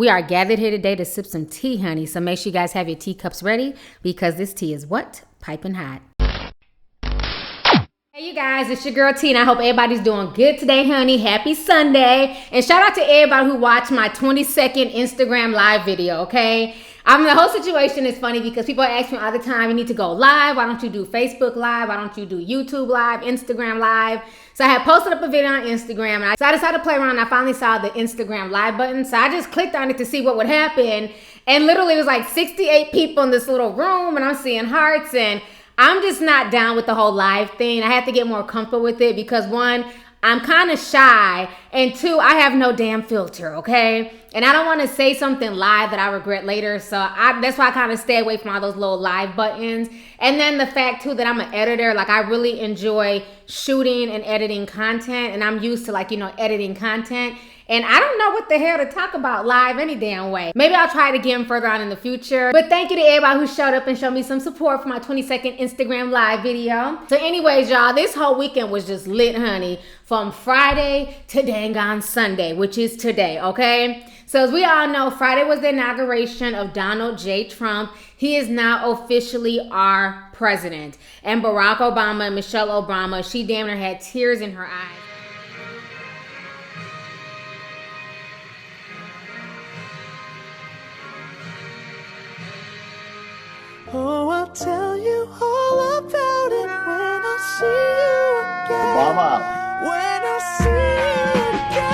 We are gathered here today to sip some tea, honey. So make sure you guys have your teacups ready because this tea is what? Piping hot. Hey you guys, it's your girl T and I hope everybody's doing good today, honey. Happy Sunday. And shout out to everybody who watched my 20-second Instagram live video, okay? The whole situation is funny because people ask me all the time, you need to go live. Why don't you do Facebook live? Why don't you do YouTube live, Instagram live? So I had posted up a video on Instagram and so I decided to play around and I finally saw the Instagram live button. So I just clicked on it to see what would happen. And literally it was like 68 people in this little room and I'm seeing hearts and I'm just not down with the whole live thing. I have to get more comfortable with it because one, I'm kind of shy, and two, I have no damn filter, okay? And I don't want to say something live that I regret later, so that's why I kind of stay away from all those little live buttons. And then the fact, too, that I'm an editor, like I really enjoy shooting and editing content, and I'm used to editing content. And I don't know what the hell to talk about live any damn way. Maybe I'll try it again further on in the future. But thank you to everybody who showed up and showed me some support for my 20-second Instagram live video. So anyways, y'all, this whole weekend was just lit, honey. From Friday to dang on Sunday, which is today, okay? So as we all know, Friday was the inauguration of Donald J. Trump. He is now officially our president. And Barack Obama and Michelle Obama, she damn near had tears in her eyes. Oh, I'll tell you all about it when I see you again. Obama. When I see you again.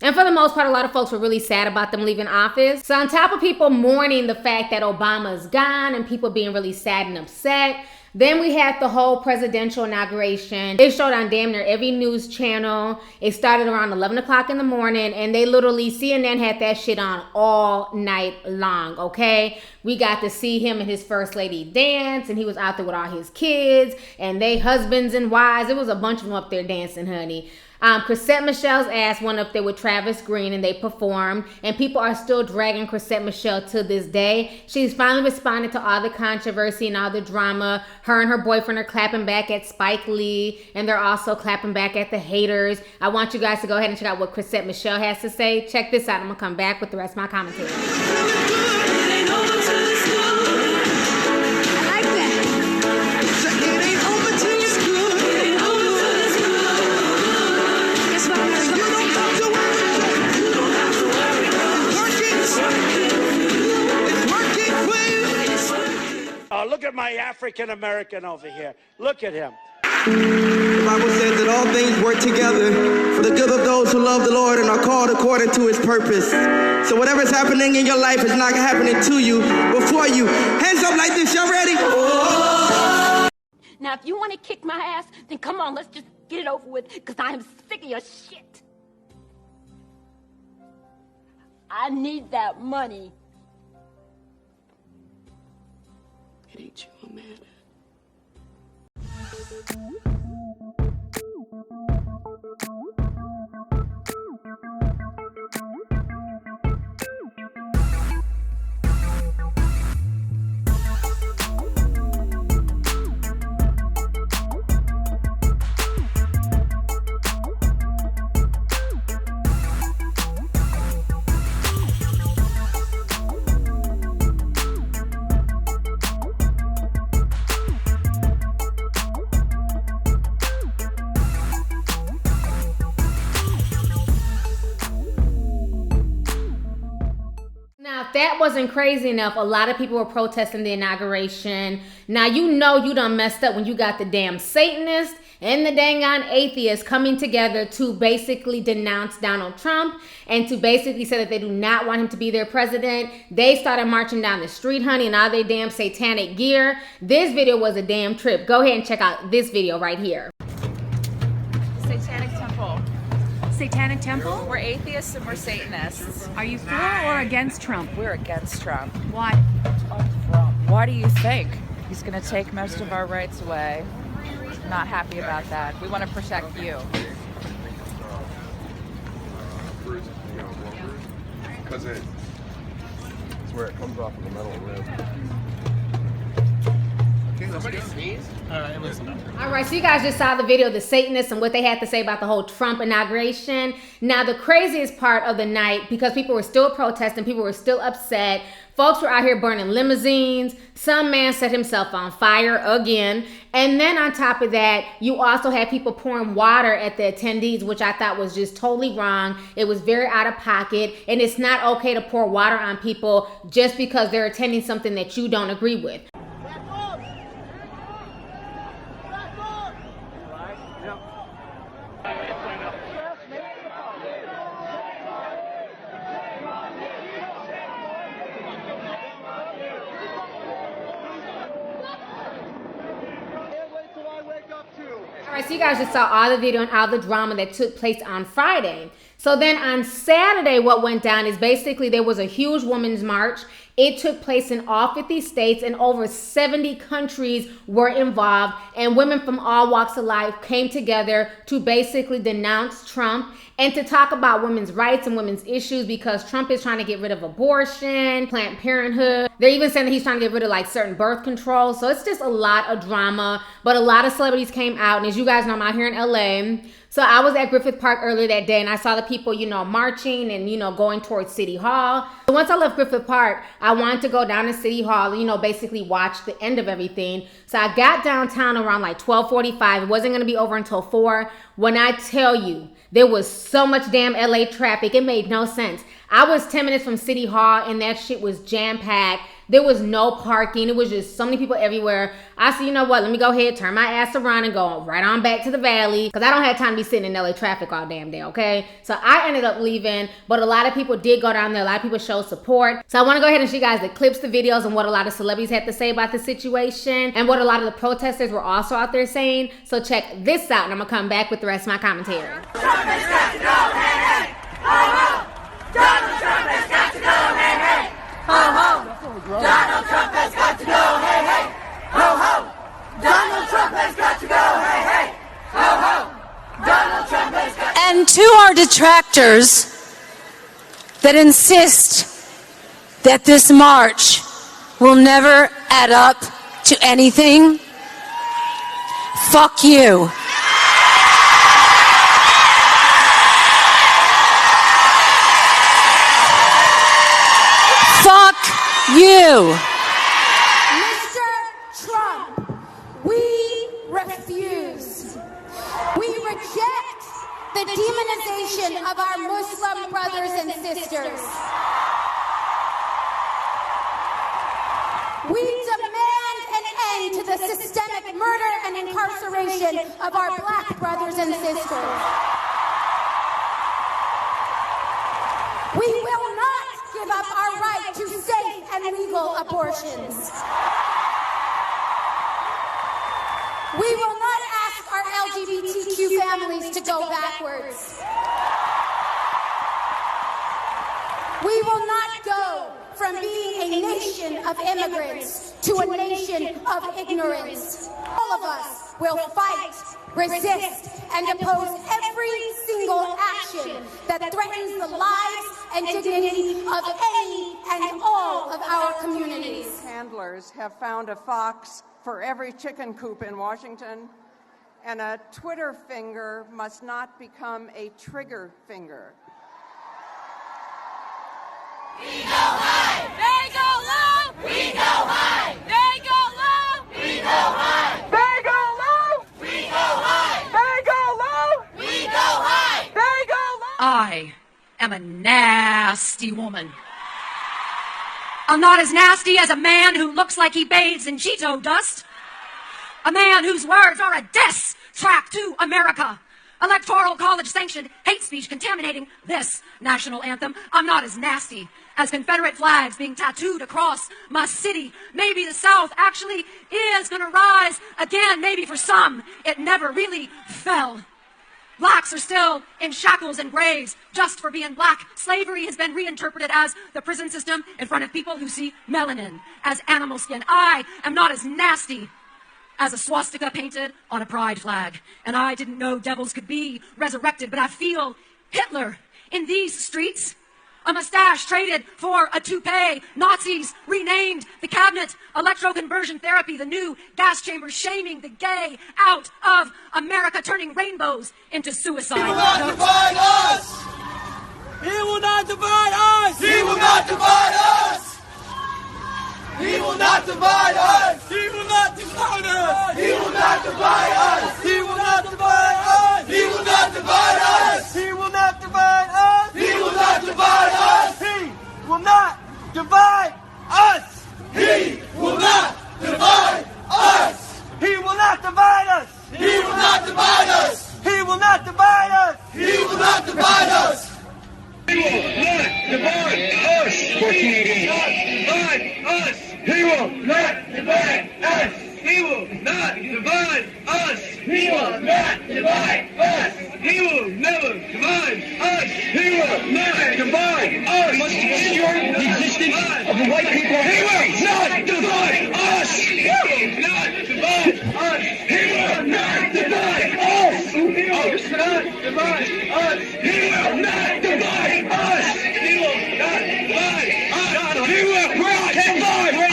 And for the most part, a lot of folks were really sad about them leaving office. So on top of people mourning the fact that Obama's gone and people being really sad and upset, then we had the whole presidential inauguration. It showed on damn near every news channel. It started around 11 o'clock in the morning and they literally, CNN had that shit on all night long, okay? We got to see him and his first lady dance and he was out there with all his kids and they husbands and wives. It was a bunch of them up there dancing, honey. Chrisette Michelle's ass went up there with Travis Green and they performed and people are still dragging Chrisette Michelle to this day. She's finally responded to all the controversy and all the drama. Her and her boyfriend are clapping back at Spike Lee and they're also clapping back at the haters. I want you guys to go ahead and check out what Chrisette Michelle has to say. Check this out. I'm gonna come back with the rest of my commentary. Look at my African American over here. Look at him. The Bible says that all things work together for the good of those who love the Lord and are called according to his purpose. So whatever's happening in your life is not happening to you, before you. Hands up like this, y'all ready? Oh. Now, if you want to kick my ass, then come on, let's just get it over with, because I am sick of your shit. I need that money. It ain't you, I'm mad. If that wasn't crazy enough, a lot of people were protesting the inauguration. Now, you know you done messed up when you got the damn Satanists and the dang on atheists coming together to basically denounce Donald Trump and to basically say that they do not want him to be their president. They started marching down the street, honey, in all their damn satanic gear. This video was a damn trip. Go ahead and check out this video right here. Satanic Temple. Satanic Temple? We're atheists and we're Satanists. Are you for or against Trump? We're against Trump. Why? Why do you think? He's going to take most of our rights away. Not happy about that. We want to protect you. Because it's where it comes off of the metal rib. All right, so you guys just saw the video of the Satanists and what they had to say about the whole Trump inauguration. Now, the craziest part of the night, because people were still protesting, people were still upset, folks were out here burning limousines. Some man set himself on fire again. And then on top of that, you also had people pouring water at the attendees, which I thought was just totally wrong. It was very out of pocket. And it's not okay to pour water on people just because they're attending something that you don't agree with. All right, so you guys just saw all the video and all the drama that took place on Friday. So then on Saturday, what went down is basically there was a huge women's march. It took place in all 50 states and over 70 countries were involved, and women from all walks of life came together to basically denounce Trump and to talk about women's rights and women's issues, because Trump is trying to get rid of abortion, Planned Parenthood. They're even saying that he's trying to get rid of like certain birth control. So it's just a lot of drama, but a lot of celebrities came out. And as you guys know, I'm out here in LA. So I was at Griffith Park earlier that day and I saw the people, marching and, going towards City Hall. So once I left Griffith Park, I wanted to go down to City Hall, basically watch the end of everything. So I got downtown around like 12:45. It wasn't going to be over until 4. When I tell you, there was so much damn LA traffic, it made no sense. I was 10 minutes from City Hall and that shit was jam-packed. There was no parking. It was just so many people everywhere. I said, you know what? Let me go ahead, turn my ass around and go right on back to the valley, because I don't have time to be sitting in LA traffic all damn day, okay? So I ended up leaving, but a lot of people did go down there. A lot of people showed support. So I want to go ahead and show you guys the clips, the videos, and what a lot of celebrities had to say about the situation and what a lot of the protesters were also out there saying. So check this out, and I'm going to come back with the rest of my commentary. Trump has got to go, hey, hey, ho, ho. Donald Trump has got to go, hey, hey, ho, ho. Donald Trump has got to go, hey, hey, ho, ho. Donald Trump has got to go, hey, hey, ho, ho. Donald Trump has got to go. And to our detractors that insist that this march will never add up to anything, fuck you. Fuck you. Mr. Trump, we refuse. We reject the demonization of our Muslim brothers and sisters. We demand an end to the systemic murder and incarceration of our black brothers and sisters. We will not give up our right to safe and legal abortions. We will not ask our LGBTQ families to go backwards. We will not go from being a nation of immigrants to a nation of ignorance. All of us will fight, resist, and oppose every single action that threatens the lives and dignity of any and all of our communities. Handlers have found a fox for every chicken coop in Washington, and a Twitter finger must not become a trigger finger. We go high. They go low. We go high. They go low. We go high. They go low. We go high. They go low. We go high. They go low. I am a nasty woman. I'm not as nasty as a man who looks like he bathes in Cheeto dust. A man whose words are a diss track to America. Electoral college sanctioned hate speech contaminating this national anthem. I'm not as nasty as Confederate flags being tattooed across my city. Maybe the South actually is gonna rise again. Maybe for some, it never really fell. Blacks are still in shackles and graves just for being black. Slavery has been reinterpreted as the prison system in front of people who see melanin as animal skin. I am not as nasty as a swastika painted on a pride flag. And I didn't know devils could be resurrected, but I feel Hitler in these streets. A mustache traded for a toupee. Nazis renamed the cabinet. Electroconversion therapy, the new gas chamber, shaming the gay out of America, turning rainbows into suicide. He will not divide us! He will not divide us! He will not divide us! He will not divide us! He will not divide us! He will not divide us! He will not divide us! He will not divide us! He will not divide us! He will not divide us! He will not divide us! He will not divide us! He will not divide us! He will not divide us! He will not divide us! He will not divide us! He will not divide us! 1488. He will not divide us! He will not divide us! He will not divide us! He will never divide us! He will not divide us! He must ensure the existence of the white people. He will not divide us! He will not divide us! He will not divide us! He will not divide us! He will not divide us! He will not divide us! He will not divide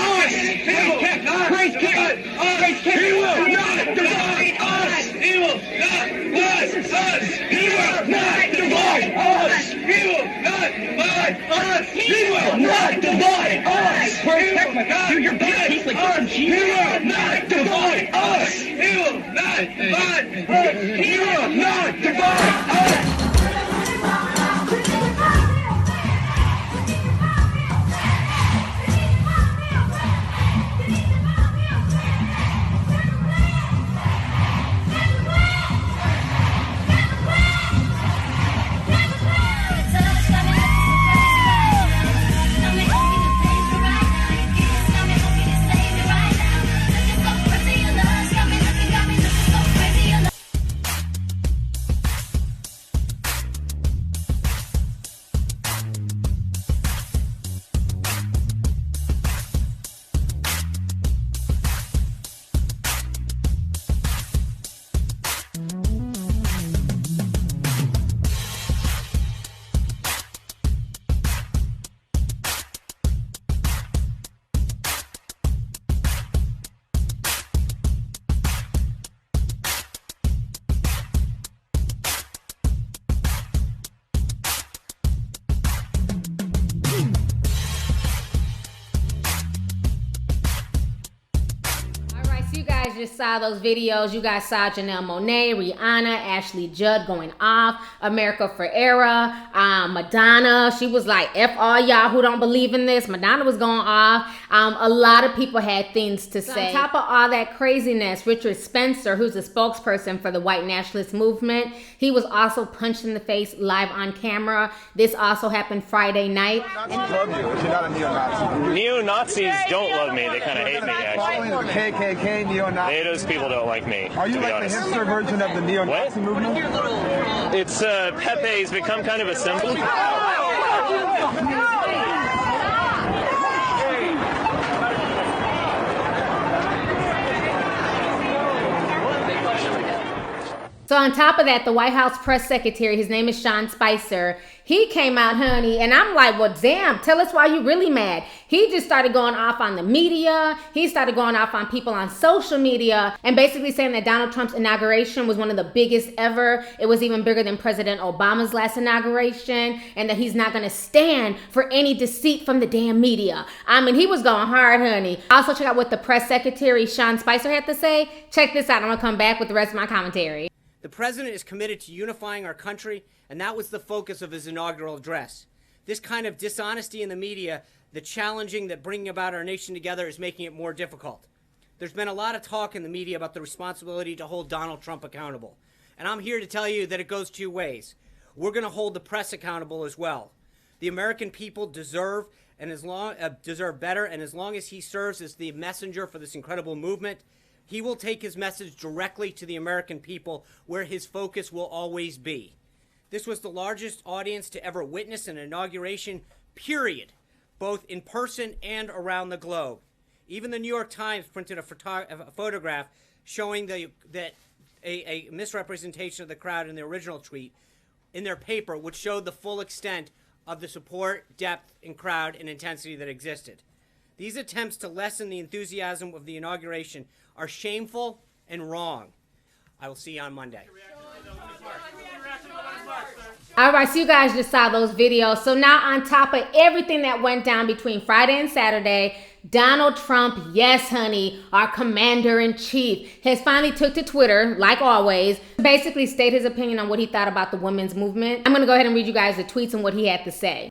us! He will not divide us! He will not divide us! He will not divide us! He will not divide us! He will not divide us! Do your best, he's like us! He will not divide us! He will not divide us! He will not divide us! Just saw those videos. You guys saw Janelle Monáe, Rihanna, Ashley Judd going off, America Ferrera, Madonna. She was like, F all y'all who don't believe in this. Madonna was going off. A lot of people had things to say. On top of all that craziness, Richard Spencer, who's a spokesperson for the white nationalist movement, he was also punched in the face live on camera. This also happened Friday night. Love you if you're not a neo-Nazi. Neo-Nazis don't love me. They kind of hate me, actually. KKK, neo-Nazi. Those people don't like me. Are you like the hipster version of the neo-Nazi movement? It's Pepe's become kind of a symbol. So on top of that, the White House press secretary, his name is Sean Spicer, he came out, honey, and I'm like, well, damn, tell us why you really mad. He just started going off on the media. He started going off on people on social media and basically saying that Donald Trump's inauguration was one of the biggest ever. It was even bigger than President Obama's last inauguration, and that he's not going to stand for any deceit from the damn media. I mean, he was going hard, honey. Also, check out what the press secretary, Sean Spicer, had to say. Check this out. I'm going to come back with the rest of my commentary. The president is committed to unifying our country, and that was the focus of his inaugural address. This kind of dishonesty in the media, the challenging that bringing about our nation together is making it more difficult. There's been a lot of talk in the media about the responsibility to hold Donald Trump accountable. And I'm here to tell you that it goes two ways. We're going to hold the press accountable as well. The American people deserve better, and as long as he serves as the messenger for this incredible movement, he will take his message directly to the American people, where his focus will always be. This was the largest audience to ever witness an inauguration, period, both in person and around the globe. Even the New York Times printed a photograph showing that a misrepresentation of the crowd in the original tweet in their paper, which showed the full extent of the support, depth, and crowd and intensity that existed. These attempts to lessen the enthusiasm of the inauguration are shameful and wrong. I will see you on Monday. All right, so you guys just saw those videos. So now on top of everything that went down between Friday and Saturday, Donald Trump, yes, honey, our commander-in-chief, has finally took to Twitter, like always, to basically state his opinion on what he thought about the women's movement. I'm going to go ahead and read you guys the tweets and what he had to say.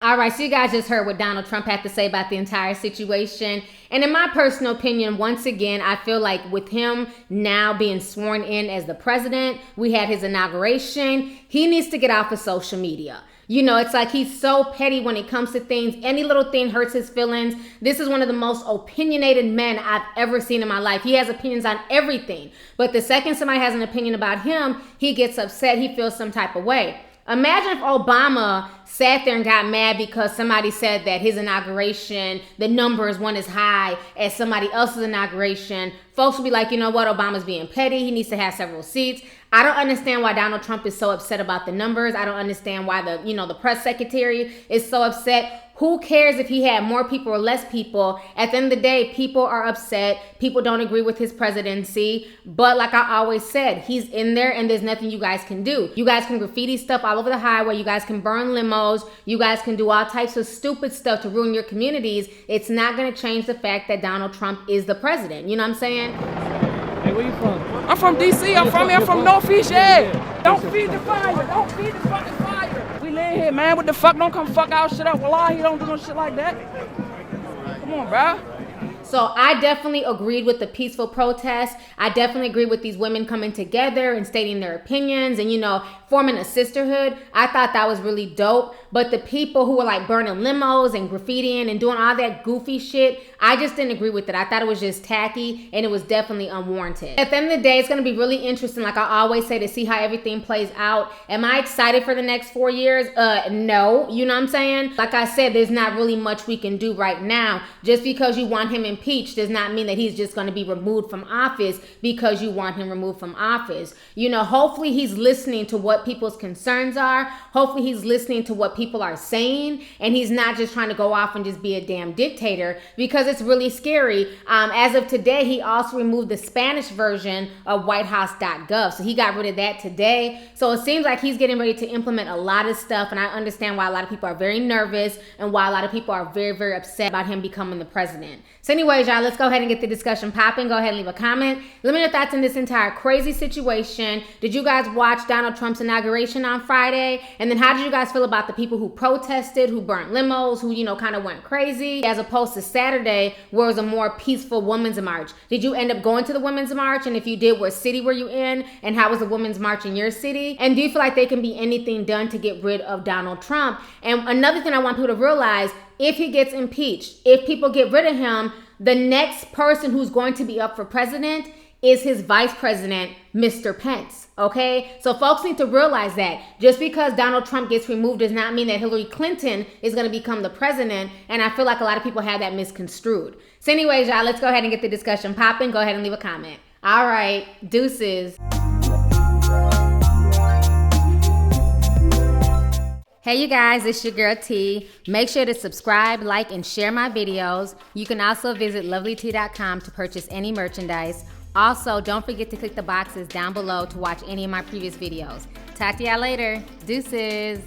All right, so you guys just heard what Donald Trump had to say about the entire situation. And in my personal opinion, once again, I feel like with him now being sworn in as the president, we had his inauguration, he needs to get off of social media. You know, it's like he's so petty when it comes to things. Any little thing hurts his feelings. This is one of the most opinionated men I've ever seen in my life. He has opinions on everything. But the second somebody has an opinion about him, he gets upset. He feels some type of way. Imagine if Obama sat there and got mad because somebody said that his inauguration, the numbers weren't as high as somebody else's inauguration. Folks would be like, you know what, Obama's being petty. He needs to have several seats. I don't understand why Donald Trump is so upset about the numbers. I don't understand why the press secretary is so upset. Who cares if he had more people or less people? At the end of the day, people are upset. People don't agree with his presidency. But like I always said, he's in there and there's nothing you guys can do. You guys can graffiti stuff all over the highway. You guys can burn limos. You guys can do all types of stupid stuff to ruin your communities. It's not going to change the fact that Donald Trump is the president. You know what I'm saying? Hey, where you from? I'm from D.C. I'm from Northeast, yeah. Don't feed the fire. Don't feed the fucking fire. We live here, man. What the fuck? Don't come fuck our shit up. Wallahi, don't do no shit like that. Come on, bro. So I definitely agreed with the peaceful protest. I definitely agree with these women coming together and stating their opinions and, forming a sisterhood. I thought that was really dope. But the people who were like burning limos and graffitiing and doing all that goofy shit, I just didn't agree with it. I thought it was just tacky and it was definitely unwarranted. At the end of the day, it's going to be really interesting, like I always say, to see how everything plays out. Am I excited for the next 4 years? No. You know what I'm saying? Like I said, there's not really much we can do right now. Just because you want him impeached does not mean that he's just going to be removed from office because you want him removed from office. Hopefully he's listening to what people's concerns are. Hopefully he's listening to what people are saying, and he's not just trying to go off and just be a damn dictator, because it's really scary. As of today, he also removed the Spanish version of whitehouse.gov. So he got rid of that today. So it seems like he's getting ready to implement a lot of stuff, and I understand why a lot of people are very nervous and why a lot of people are very, very upset about him becoming the president. So anyways, y'all, let's go ahead and get the discussion popping. Go ahead and leave a comment. Let me know your thoughts on this entire crazy situation. Did you guys watch Donald Trump's inauguration on Friday? And then how did you guys feel about the people who protested, who burnt limos, who, kind of went crazy, as opposed to Saturday, where it was a more peaceful women's march? Did you end up going to the women's march? And if you did, what city were you in? And how was the women's march in your city? And do you feel like there can be anything done to get rid of Donald Trump? And another thing I want people to realize, if he gets impeached, if people get rid of him, the next person who's going to be up for president is his vice president, Mr. Pence, okay? So folks need to realize that just because Donald Trump gets removed does not mean that Hillary Clinton is going to become the president, and I feel like a lot of people have that misconstrued. So anyways, y'all, let's go ahead and get the discussion popping. Go ahead and leave a comment. All right, deuces. Hey you guys, it's your girl T. Make sure to subscribe, like, and share my videos. You can also visit Lovelyti.com to purchase any merchandise. Also, don't forget to click the boxes down below to watch any of my previous videos. Talk to y'all later. Deuces.